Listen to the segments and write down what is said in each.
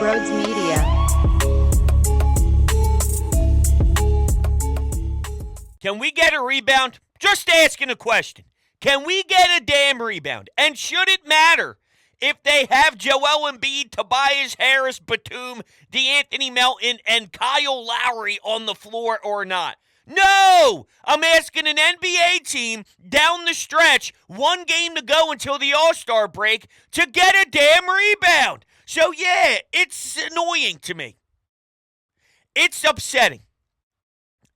Broads Media. Can we get a rebound? Just asking a question. Can we get a damn rebound? And should it matter if they have Joel Embiid, Tobias Harris, Batum, DeAnthony Melton, and Kyle Lowry on the floor or not? No! I'm asking an NBA team down the stretch, one game to go until the All-Star break, to get a damn rebound. So yeah, it's annoying to me. It's upsetting.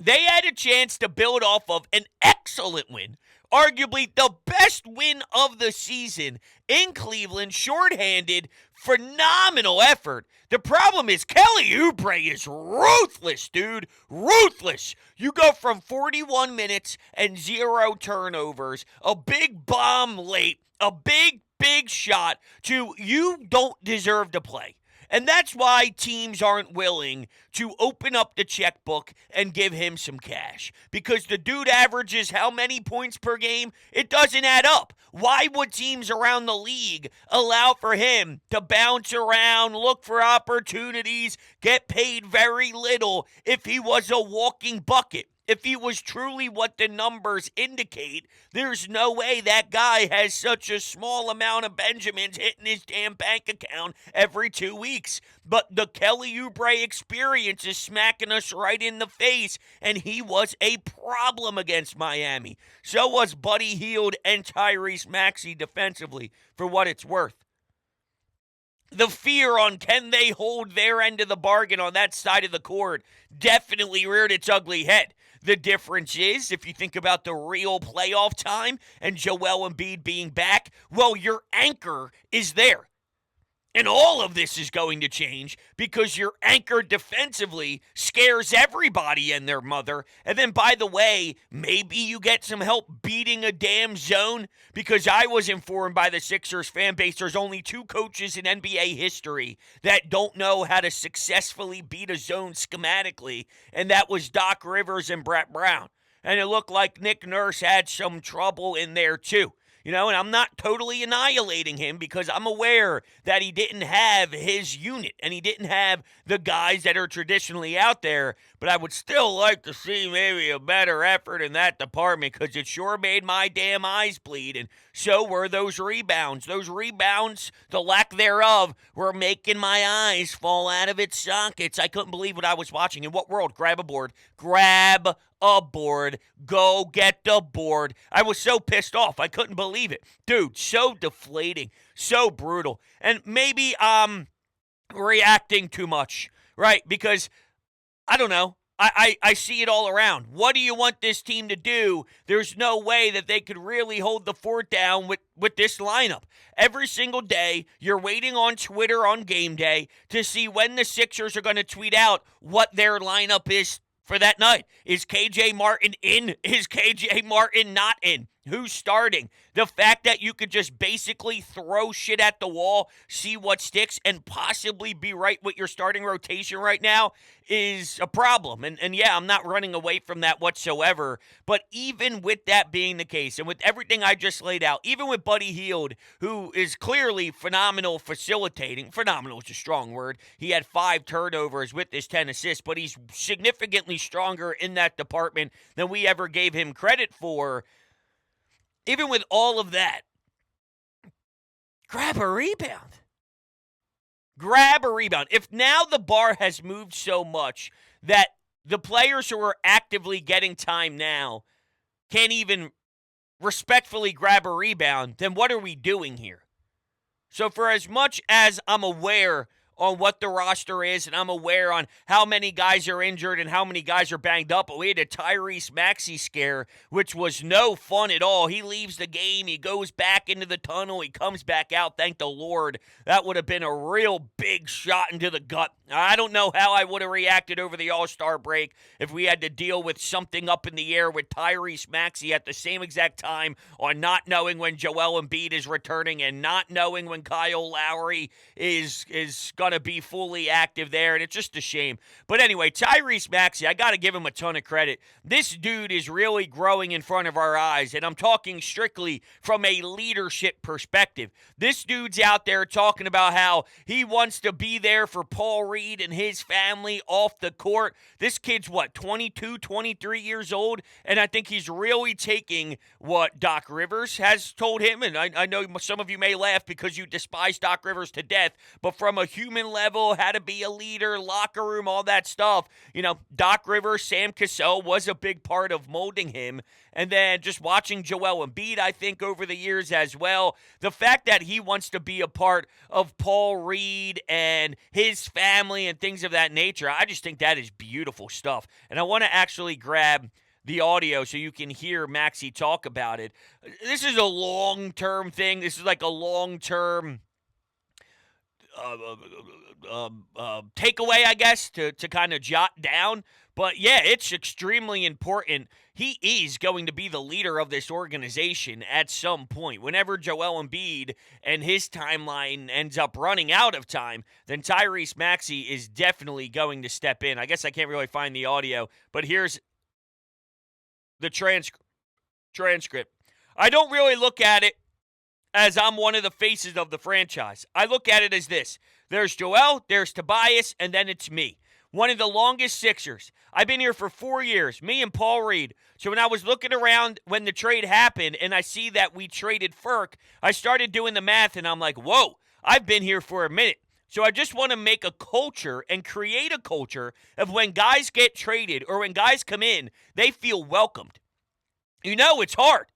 They had a chance to build off of an excellent win, arguably the best win of the season in Cleveland, shorthanded, phenomenal effort. The problem is Kelly Oubre is ruthless, dude. Ruthless. You go from 41 minutes and 0 turnovers, a big bomb late, a big shot, to you don't deserve to play. And that's why teams aren't willing to open up the checkbook and give him some cash. Because the dude averages how many points per game? It doesn't add up. Why would teams around the league allow for him to bounce around, look for opportunities, get paid very little if he was a walking bucket? If he was truly what the numbers indicate, there's no way that guy has such a small amount of Benjamins hitting his damn bank account every 2 weeks. But the Kelly Oubre experience is smacking us right in the face, and he was a problem against Miami. So was Buddy Hield and Tyrese Maxey defensively, for what it's worth. The fear on can they hold their end of the bargain on that side of the court definitely reared its ugly head. The difference is, if you think about the real playoff time and Joel Embiid being back, well, your anchor is there. And all of this is going to change because your anchor defensively scares everybody and their mother. And then, by the way, maybe you get some help beating a damn zone, because I was informed by the Sixers fan base there's only 2 coaches in NBA history that don't know how to successfully beat a zone schematically, and that was Doc Rivers and Brett Brown. And it looked like Nick Nurse had some trouble in there too. You know, and I'm not totally annihilating him because I'm aware that he didn't have his unit and he didn't have the guys that are traditionally out there. But I would still like to see maybe a better effort in that department, because it sure made my damn eyes bleed. And so were those rebounds. Those rebounds, the lack thereof, were making my eyes fall out of its sockets. I couldn't believe what I was watching. In what world? Grab a board. Grab a board. Go get the board. I was so pissed off. I couldn't believe it. Dude, so deflating. So brutal. And maybe I'm reacting too much, right? Because, I don't know. I see it all around. What do you want this team to do? There's no way that they could really hold the fort down with this lineup. Every single day, you're waiting on Twitter on game day to see when the Sixers are going to tweet out what their lineup is for that night. Is KJ Martin in? Is KJ Martin not in? Who's starting? The fact that you could just basically throw shit at the wall, see what sticks, and possibly be right with your starting rotation right now is a problem. And yeah, I'm not running away from that whatsoever. But even with that being the case, and with everything I just laid out, even with Buddy Hield, who is clearly phenomenal facilitating, phenomenal is a strong word. He had 5 turnovers with his 10 assists, but he's significantly stronger in that department than we ever gave him credit for. Even with all of that, grab a rebound. Grab a rebound. If now the bar has moved so much that the players who are actively getting time now can't even respectfully grab a rebound, then what are we doing here? So for as much as I'm aware on what the roster is, and I'm aware on how many guys are injured and how many guys are banged up, but we had a Tyrese Maxey scare, which was no fun at all. He leaves the game, he goes back into the tunnel, he comes back out, thank the Lord. That would have been a real big shot into the gut. I don't know how I would have reacted over the All-Star break if we had to deal with something up in the air with Tyrese Maxey at the same exact time, on not knowing when Joel Embiid is returning and not knowing when Kyle Lowry is going going to be fully active there, and it's just a shame. But anyway, Tyrese Maxey, I got to give him a ton of credit. This dude is really growing in front of our eyes, and I'm talking strictly from a leadership perspective. This dude's out there talking about how he wants to be there for Paul Reed and his family off the court. This kid's, 22, 23 years old, and I think he's really taking what Doc Rivers has told him, and I know some of you may laugh because you despise Doc Rivers to death, but from a human level, how to be a leader, locker room, all that stuff, Doc Rivers, Sam Cassell was a big part of molding him. And then just watching Joel Embiid, I think, over the years as well, the fact that he wants to be a part of Paul Reed and his family and things of that nature, I just think that is beautiful stuff. And I want to actually grab the audio so you can hear Maxey talk about it. This is a long-term thing. This is like a long-term takeaway, I guess, to kind of jot down. But yeah, it's extremely important. He is going to be the leader of this organization at some point. Whenever Joel Embiid and his timeline ends up running out of time, then Tyrese Maxey is definitely going to step in. I guess I can't really find the audio, but here's the transcript. I don't really look at it as I'm one of the faces of the franchise. I look at it as this. There's Joel, there's Tobias, and then it's me. One of the longest Sixers. I've been here for 4 years, me and Paul Reed. So when I was looking around when the trade happened and I see that we traded Furk, I started doing the math and I'm like, whoa, I've been here for a minute. So I just want to make a culture and create a culture of when guys get traded or when guys come in, they feel welcomed. It's hard.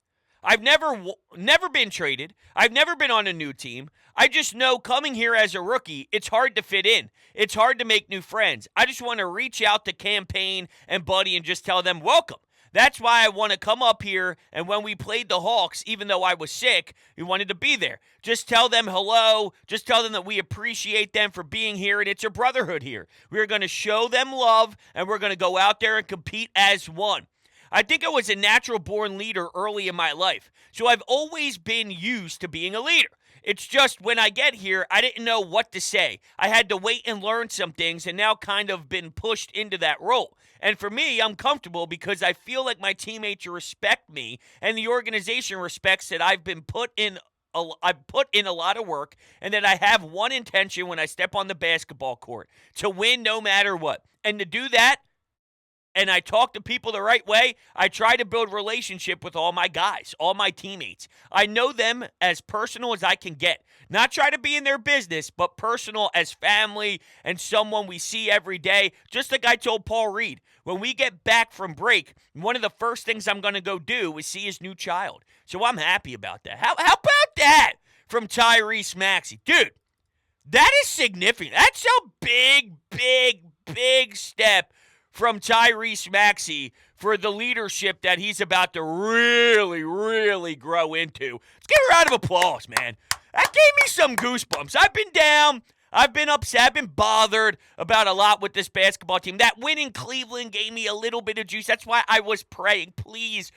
I've never been traded. I've never been on a new team. I just know coming here as a rookie, it's hard to fit in. It's hard to make new friends. I just want to reach out to Campaign and Buddy and just tell them welcome. That's why I want to come up here, and when we played the Hawks, even though I was sick, we wanted to be there. Just tell them hello. Just tell them that we appreciate them for being here, and it's a brotherhood here. We're going to show them love, and we're going to go out there and compete as one. I think I was a natural-born leader early in my life, so I've always been used to being a leader. It's just when I get here, I didn't know what to say. I had to wait and learn some things and now kind of been pushed into that role. And for me, I'm comfortable because I feel like my teammates respect me and the organization respects that I've put in a lot of work and that I have one intention when I step on the basketball court, to win no matter what. And to do that, and I talk to people the right way, I try to build relationship with all my guys, all my teammates. I know them as personal as I can get. Not try to be in their business, but personal as family and someone we see every day. Just like I told Paul Reed, when we get back from break, one of the first things I'm going to go do is see his new child. So I'm happy about that. How about that from Tyrese Maxey? Dude, that is significant. That's a big step from Tyrese Maxey for the leadership that he's about to really grow into. Let's give a round of applause, man. That gave me some goosebumps. I've been down. I've been upset. I've been bothered about a lot with this basketball team. That win in Cleveland gave me a little bit of juice. That's why I was praying, please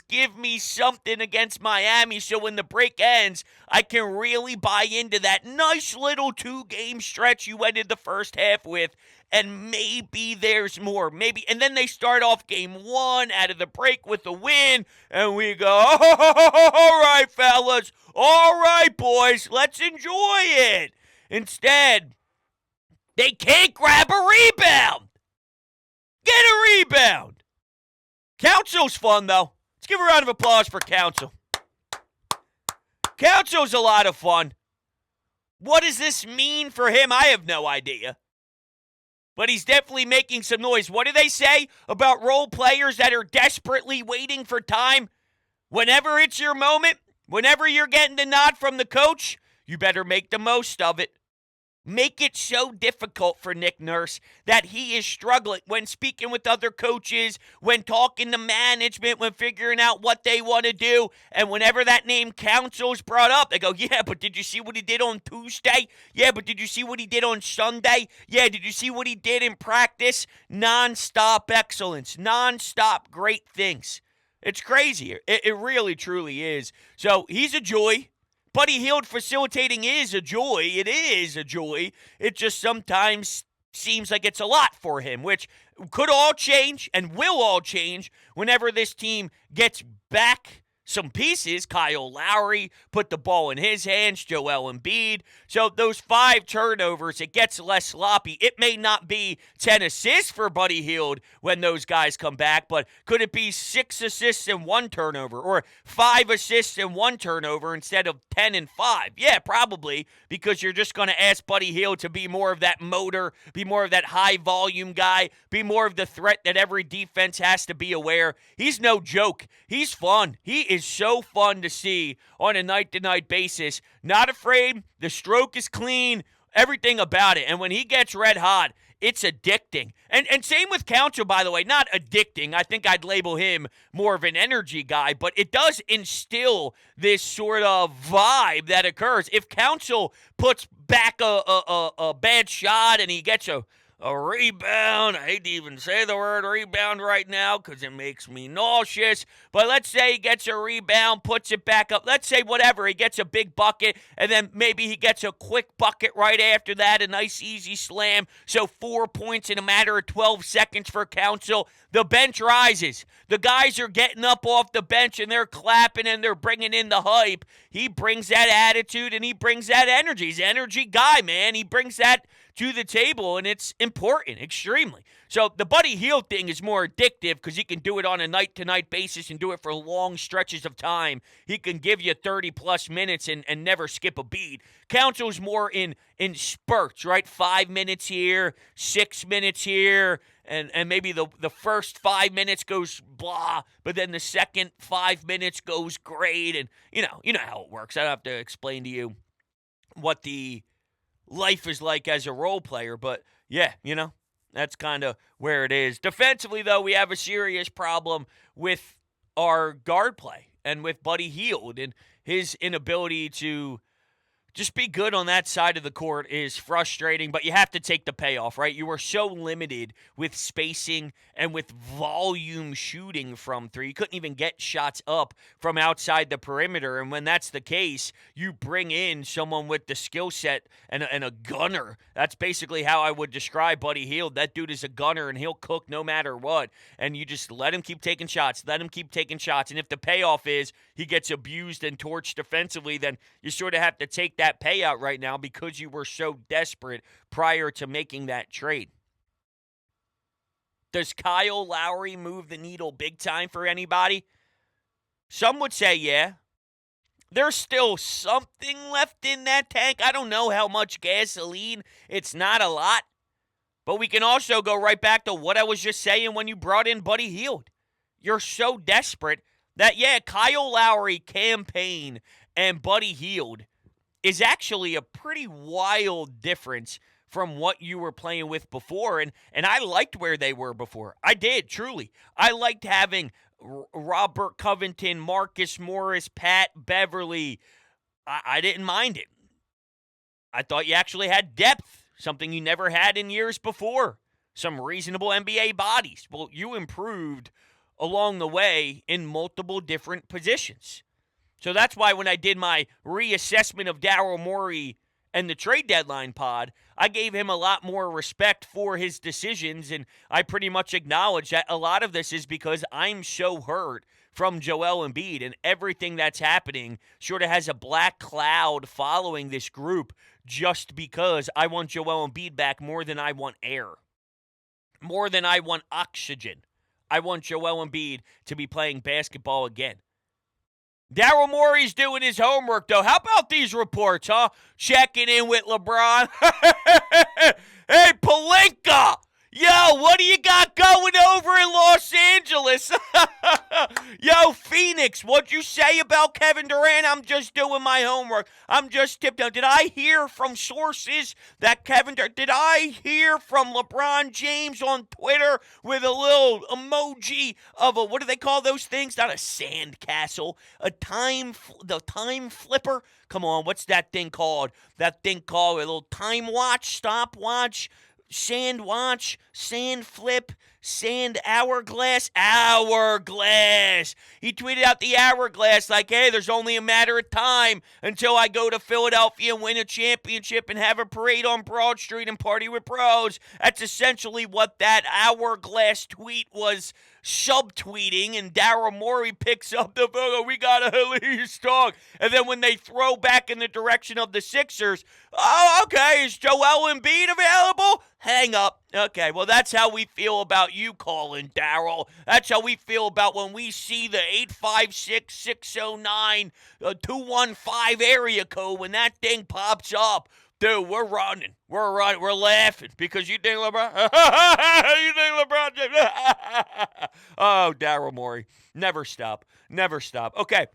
give me something against Miami so when the break ends, I can really buy into that nice little 2-game stretch you ended the first half with. And maybe there's more. Maybe. And then they start off game 1 out of the break with a win. And we go, all right, fellas. All right, boys. Let's enjoy it. Instead, they can't grab a rebound. Get a rebound. Council's fun, though. Let's give a round of applause for Council. Council's a lot of fun. What does this mean for him? I have no idea. But he's definitely making some noise. What do they say about role players that are desperately waiting for time? Whenever it's your moment, whenever you're getting the nod from the coach, you better make the most of it. Make it so difficult for Nick Nurse that he is struggling when speaking with other coaches, when talking to management, when figuring out what they want to do. And whenever that name Council's brought up, they go, yeah, but did you see what he did on Tuesday? Yeah, but did you see what he did on Sunday? Yeah, did you see what he did in practice? Non-stop excellence, non-stop great things. It's crazy. It really, truly is. So he's a joy. Buddy Hield facilitating is a joy. It is a joy. It just sometimes seems like it's a lot for him, which could all change and will all change whenever this team gets back some pieces. Kyle Lowry put the ball in his hands, Joel Embiid. So those 5 turnovers, it gets less sloppy. It may not be 10 assists for Buddy Hield when those guys come back, but could it be 6 assists and 1 turnover, or 5 assists and 1 turnover instead of 10 and 5? Yeah, probably, because you're just going to ask Buddy Hield to be more of that motor, be more of that high volume guy, be more of the threat that every defense has to be aware. He's no joke. He's fun. He is so fun to see on a night-to-night basis. Not afraid. The stroke is clean. Everything about it. And when he gets red hot, it's addicting. And same with Council, by the way. Not addicting. I think I'd label him more of an energy guy. But it does instill this sort of vibe that occurs. If Council puts back a bad shot and he gets a rebound. I hate to even say the word rebound right now because it makes me nauseous. But let's say he gets a rebound, puts it back up. Let's say whatever, he gets a big bucket, and then maybe he gets a quick bucket right after that, a nice easy slam. So 4 points in a matter of 12 seconds for Council. The bench rises. The guys are getting up off the bench, and they're clapping, and they're bringing in the hype. He brings that attitude, and he brings that energy. He's an energy guy, man. He brings that to the table, and it's important, extremely. So the Buddy Hield thing is more addictive because he can do it on a night-to-night basis and do it for long stretches of time. He can give you 30-plus minutes and never skip a beat. Council's more in spurts, right? 5 minutes here, 6 minutes here, and maybe the first 5 minutes goes blah, but then the second 5 minutes goes great, and you know how it works. I don't have to explain to you what the life is like as a role player, but yeah, that's kind of where it is. Defensively, though, we have a serious problem with our guard play and with Buddy Hield, and his inability to just be good on that side of the court is frustrating, but you have to take the payoff, right? You are so limited with spacing and with volume shooting from three. You couldn't even get shots up from outside the perimeter, and when that's the case, you bring in someone with the skill set and a gunner. That's basically how I would describe Buddy Hield. That dude is a gunner, and he'll cook no matter what, and you just let him keep taking shots, and if the payoff is he gets abused and torched defensively, then you sort of have to take that payout right now because you were so desperate prior to making that trade. Does Kyle Lowry move the needle big time for anybody? Some would say yeah. There's still something left in that tank. I don't know how much gasoline. It's not a lot. But we can also go right back to what I was just saying when you brought in Buddy Hield. You're so desperate that, yeah, Kyle Lowry, campaign, and Buddy Hield is actually a pretty wild difference from what you were playing with before. And I liked where they were before. I did, truly. I liked having Robert Covington, Marcus Morris, Pat Beverly. I didn't mind it. I thought you actually had depth, something you never had in years before. Some reasonable NBA bodies. Well, you improved along the way in multiple different positions. So that's why when I did my reassessment of Daryl Morey and the trade deadline pod, I gave him a lot more respect for his decisions, and I pretty much acknowledge that a lot of this is because I'm so hurt from Joel Embiid, and everything that's happening sort of has a black cloud following this group just because I want Joel Embiid back more than I want air, more than I want oxygen. I want Joel Embiid to be playing basketball again. Daryl Morey's doing his homework, though. How about these reports, huh? Checking in with LeBron. Hey, Pelinka! Yo, what do you got going over in Los Angeles? Yo, Phoenix, what'd you say about Kevin Durant? I'm just doing my homework. I'm just tiptoeing. Did I hear from sources that did I hear from LeBron James on Twitter with a little emoji of a, what do they call those things? Not a sand castle, the time flipper. Come on, what's that thing called? A little time watch, stopwatch. Sand watch, sand flip, sand hourglass, hourglass. He tweeted out the hourglass like, hey, there's only a matter of time until I go to Philadelphia and win a championship and have a parade on Broad Street and party with bros. That's essentially what that hourglass tweet was subtweeting, and Daryl Morey picks up the photo. We got to at least talk. And then when they throw back in the direction of the Sixers, oh, okay, is Joel Embiid available? Hang up. Okay, well, that's how we feel about you calling, Daryl. That's how we feel about when we see the 856-609-215 area code. When that thing pops up, dude, we're running. We're running. We're laughing because you think LeBron. You think LeBron James. Oh, Daryl Morey. Never stop. Never stop. Okay.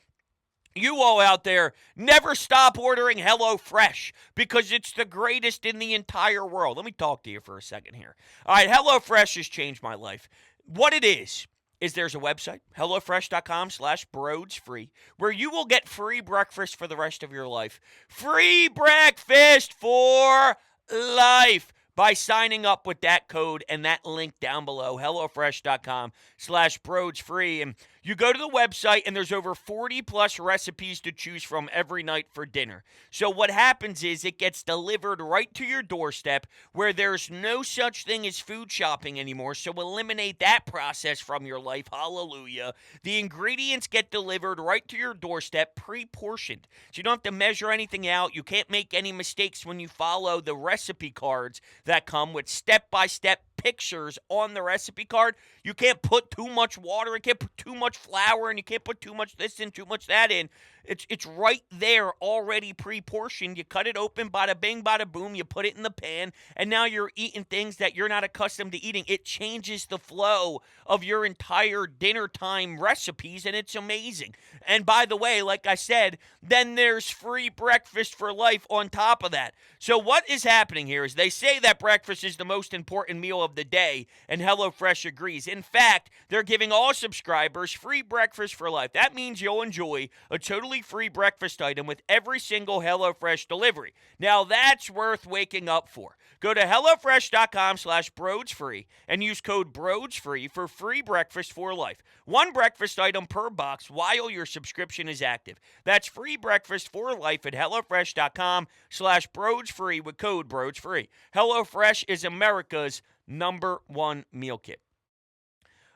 You all out there, never stop ordering HelloFresh because it's the greatest in the entire world. Let me talk to you for a second here. All right, HelloFresh has changed my life. What it is there's a website, HelloFresh.com/BrodesFree, where you will get free breakfast for the rest of your life. Free breakfast for life by signing up with that code and that link down below, HelloFresh.com/BrodesFree. And you go to the website, and there's over 40-plus recipes to choose from every night for dinner. So what happens is it gets delivered right to your doorstep where there's no such thing as food shopping anymore, so eliminate that process from your life. Hallelujah. The ingredients get delivered right to your doorstep, pre-portioned. So you don't have to measure anything out. You can't make any mistakes when you follow the recipe cards that come with step-by-step pictures on the recipe card. You can't put too much water, you can't put too much flour, and you can't put too much this in, too much that in. It's right there already pre-portioned. You cut it open, bada bing, bada boom, you put it in the pan, and now you're eating things that you're not accustomed to eating. It changes the flow of your entire dinner time recipes, and it's amazing. And by the way, like I said, then there's free breakfast for life on top of that. So what is happening here is they say that breakfast is the most important meal of the day, and HelloFresh agrees. In fact, they're giving all subscribers free breakfast for life. That means you'll enjoy a totally free breakfast item with every single HelloFresh delivery. Now, that's worth waking up for. Go to HelloFresh.com/BrodesFree and use code BrodesFree for free breakfast for life. One breakfast item per box while your subscription is active. That's free breakfast for life at HelloFresh.com/BrodesFree with code BrodesFree. HelloFresh is America's #1 meal kit.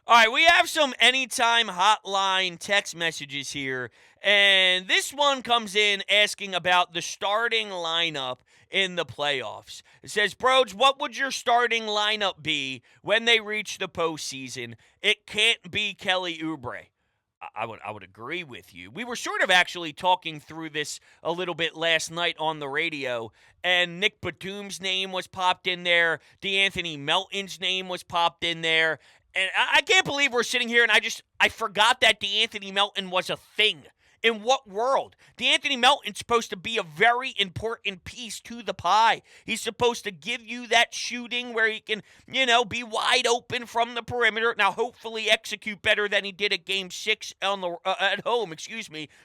All right, we have some anytime hotline text messages here, and this one comes in asking about the starting lineup in the playoffs. It says, Brodes, what would your starting lineup be when they reach the postseason? It can't be Kelly Oubre. I would agree with you. We were sort of actually talking through this a little bit last night on the radio, and Nick Batum's name was popped in there. DeAnthony Melton's name was popped in there. And I can't believe we're sitting here and I forgot that DeAnthony Melton was a thing. In what world? DeAnthony Melton's supposed to be a very important piece to the pie. He's supposed to give you that shooting where he can, be wide open from the perimeter. Now, hopefully execute better than he did at Game 6 at home,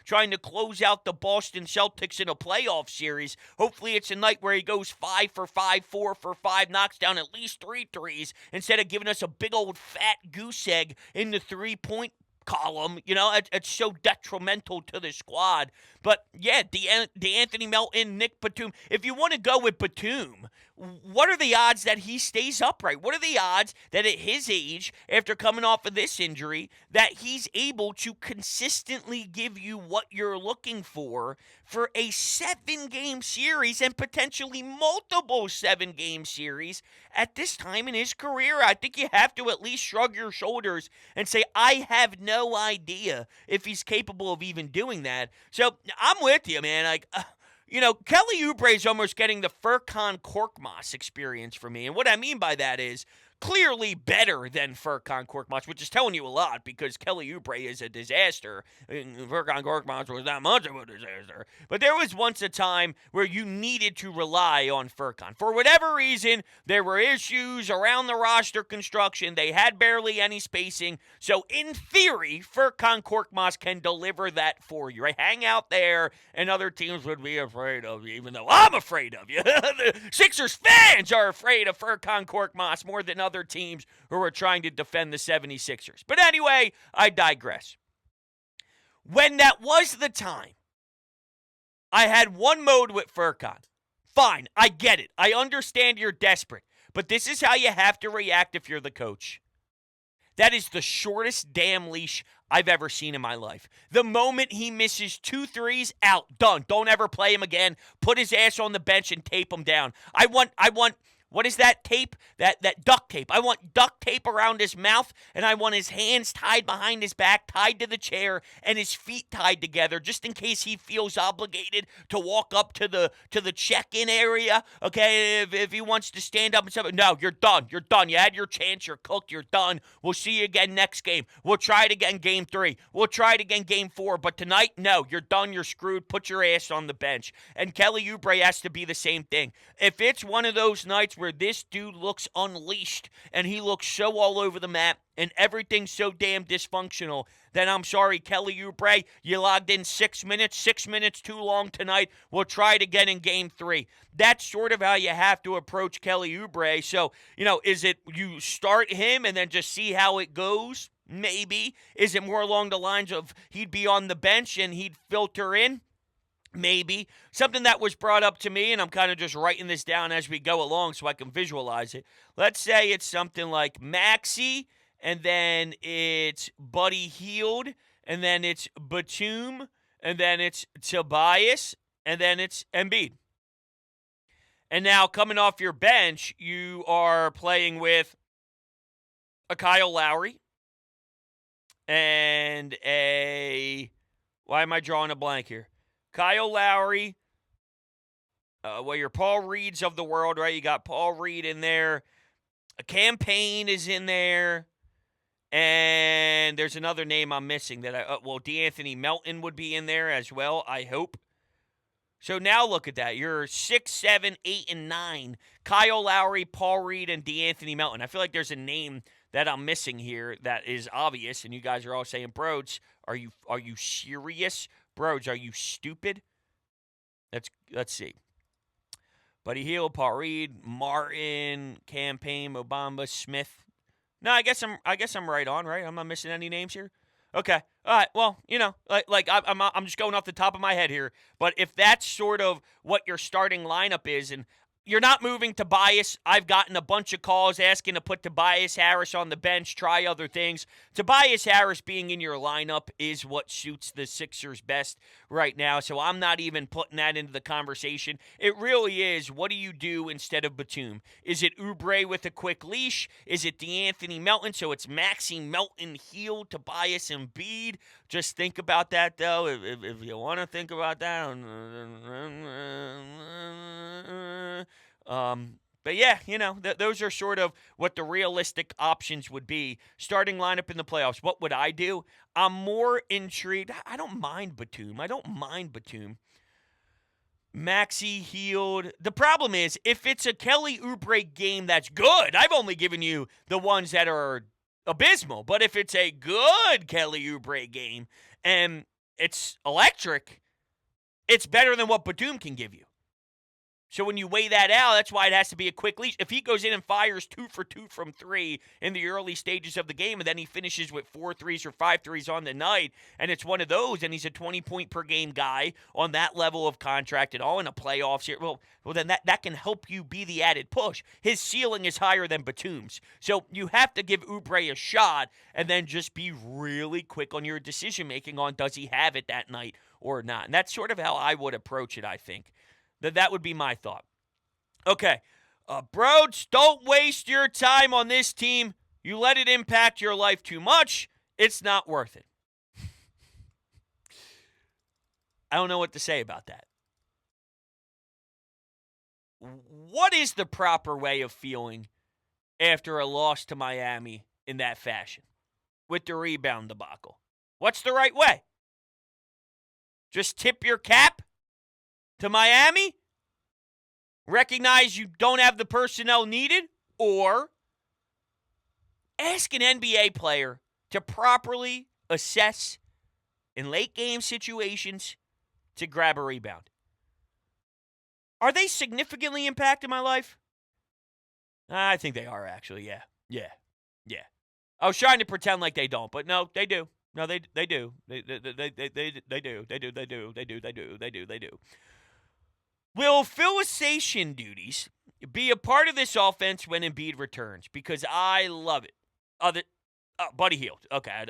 trying to close out the Boston Celtics in a playoff series. Hopefully it's a night where he goes 5 for 5, 4 for 5, knocks down at least 3 threes instead of giving us a big old fat goose egg in the three-point column. It's so detrimental to the squad. But yeah, DeAnthony Melton, Nick Batum. If you want to go with Batum, what are the odds that he stays upright? What are the odds that at his age, after coming off of this injury, that he's able to consistently give you what you're looking for a 7-game series and potentially multiple 7-game series at this time in his career? I think you have to at least shrug your shoulders and say, I have no idea if he's capable of even doing that. So I'm with you, man. Kelly Oubre is almost getting the Furkan Korkmaz experience for me. And what I mean by that is clearly better than Furkan Korkmaz, which is telling you a lot because Kelly Oubre is a disaster. And Furkan Korkmaz was not much of a disaster. But there was once a time where you needed to rely on Furkan. For whatever reason, there were issues around the roster construction. They had barely any spacing. So in theory, Furkan Korkmaz can deliver that for you. Right? Hang out there, and other teams would be afraid of you, even though I'm afraid of you. The Sixers fans are afraid of Furkan Korkmaz more than other teams who are trying to defend the 76ers. But anyway, I digress. When that was the time, I had one mode with Furkan. Fine, I get it. I understand you're desperate. But this is how you have to react if you're the coach. That is the shortest damn leash I've ever seen in my life. The moment he misses 2 threes, out, done. Don't ever play him again. Put his ass on the bench and tape him down. I want what is that tape? That duct tape. I want duct tape around his mouth, and I want his hands tied behind his back, tied to the chair, and his feet tied together, just in case he feels obligated to walk up to the check-in area. Okay, if he wants to stand up and stuff. No, you're done. You're done. You had your chance. You're cooked. You're done. We'll see you again next game. We'll try it again game 3. We'll try it again game 4. But tonight, no, you're done. You're screwed. Put your ass on the bench. And Kelly Oubre has to be the same thing. If it's one of those nights where this dude looks unleashed and he looks so all over the map and everything's so damn dysfunctional, then I'm sorry, Kelly Oubre, you logged in 6 minutes, 6 minutes too long tonight. We'll try it again in game 3. That's sort of how you have to approach Kelly Oubre. So, is it you start him and then just see how it goes? Maybe. Is it more along the lines of he'd be on the bench and he'd filter in? Maybe. Something that was brought up to me, and I'm kind of just writing this down as we go along so I can visualize it. Let's say it's something like Maxey, and then it's Buddy Hield, and then it's Batum, and then it's Tobias, and then it's Embiid. And now, coming off your bench, you are playing with a Kyle Lowry and why am I drawing a blank here? Kyle Lowry, your Paul Reeds of the world, right? You got Paul Reed in there. A Campaign is in there. And there's another name I'm missing that DeAnthony Melton would be in there as well, I hope. So now look at that. You're 6, 7, 8, and 9. Kyle Lowry, Paul Reed, and DeAnthony Melton. I feel like there's a name that I'm missing here that is obvious, and you guys are all saying, Broads, are you serious? Broads, are you stupid? Let's see. Buddy Hield, Paul Reed, Martin, Campaign, Mobamba, Smith. No, I guess I'm right on, right? I'm not missing any names here. Okay. All right. Well, I'm just going off the top of my head here. But if that's sort of what your starting lineup is, and you're not moving Tobias. I've gotten a bunch of calls asking to put Tobias Harris on the bench, try other things. Tobias Harris being in your lineup is what suits the Sixers best right now, so I'm not even putting that into the conversation. It really is, what do you do instead of Batum? Is it Oubre with a quick leash? Is it DeAnthony Melton? So it's Maxey, Melton, Hield, Tobias, and Embiid. Just think about that, though, if you want to think about that. But yeah, those are sort of what the realistic options would be. Starting lineup in the playoffs, what would I do? I'm more intrigued. I don't mind Batum. Maxey, Hield. The problem is, if it's a Kelly Oubre game that's good, I've only given you the ones that are abysmal. But if it's a good Kelly Oubre game and it's electric, it's better than what Batum can give you. So when you weigh that out, that's why it has to be a quick leash. If he goes in and fires 2 for 2 from 3 in the early stages of the game, and then he finishes with 4 threes or 5 threes on the night, and it's one of those, and he's a 20-point-per-game guy on that level of contract and all in the playoffs here, well then that can help you be the added push. His ceiling is higher than Batum's. So you have to give Oubre a shot and then just be really quick on your decision-making on does he have it that night or not. And that's sort of how I would approach it, I think. That would be my thought. Okay. Broads, don't waste your time on this team. You let it impact your life too much. It's not worth it. I don't know what to say about that. What is the proper way of feeling after a loss to Miami in that fashion with the rebound debacle? What's the right way? Just tip your cap to Miami? Recognize you don't have the personnel needed? Or ask an NBA player to properly assess in late game situations to grab a rebound? Are they significantly impacting my life? I think they are, actually. Yeah. I was trying to pretend like they don't, but no, they do. No, they do. They do. They do. Will facilitation duties be a part of this offense when Embiid returns? Because I love it. Buddy Hield. Okay,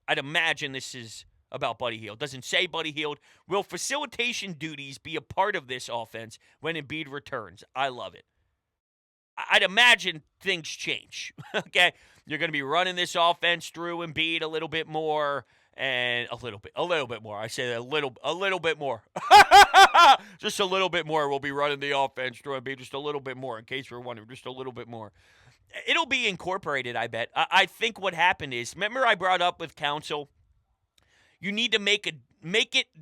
I'd imagine this is about Buddy Hield. Doesn't say Buddy Hield. Will facilitation duties be a part of this offense when Embiid returns? I love it. I'd imagine things change. Okay, you're going to be running this offense through Embiid a little bit more, and a little bit more. I say a little bit more. Just a little bit more. We'll be running the offense through Embiid just a little bit more, in case you're wondering. Just a little bit more. It'll be incorporated, I bet. I think what happened is, remember I brought up with counsel, you need to make it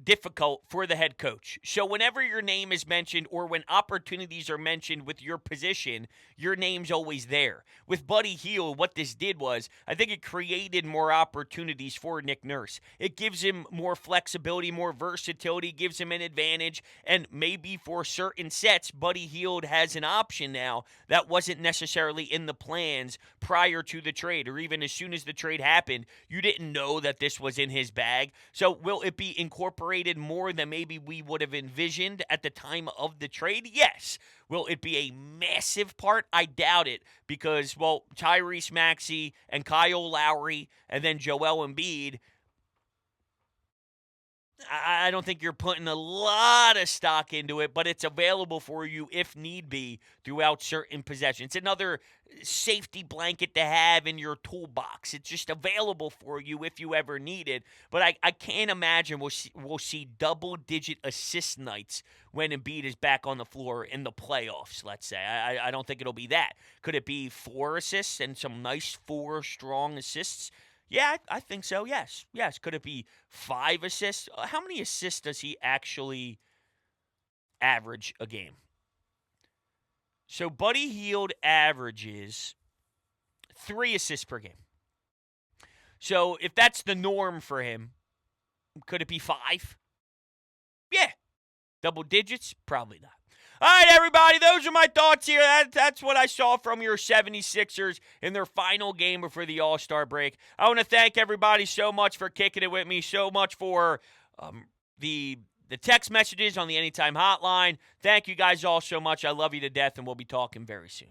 difficult for the head coach. So whenever your name is mentioned or when opportunities are mentioned with your position, your name's always there. With Buddy Hield, what this did was, I think it created more opportunities for Nick Nurse. It gives him more flexibility, more versatility, gives him an advantage, and maybe for certain sets, Buddy Hield has an option now that wasn't necessarily in the plans prior to the trade, or even as soon as the trade happened, you didn't know that this was in his bag. So will it be incorporated more than maybe we would have envisioned at the time of the trade? Yes. Will it be a massive part? I doubt it, because, well, Tyrese Maxey and Kyle Lowry and then Joel Embiid, I don't think you're putting a lot of stock into it, but it's available for you if need be throughout certain possessions. It's another safety blanket to have in your toolbox. It's just available for you if you ever need it. But I can't imagine we'll see double-digit assist nights when Embiid is back on the floor in the playoffs, let's say. I don't think it'll be that. Could it be 4 assists and some nice 4 strong assists? Yeah, I think so, yes. Could it be 5 assists? How many assists does he actually average a game? So Buddy Hield averages 3 assists per game. So if that's the norm for him, could it be 5? Yeah. Double digits? Probably not. All right, everybody, those are my thoughts here. That's what I saw from your 76ers in their final game before the All-Star break. I want to thank everybody so much for kicking it with me, so much for the text messages on the Anytime Hotline. Thank you guys all so much. I love you to death, and we'll be talking very soon.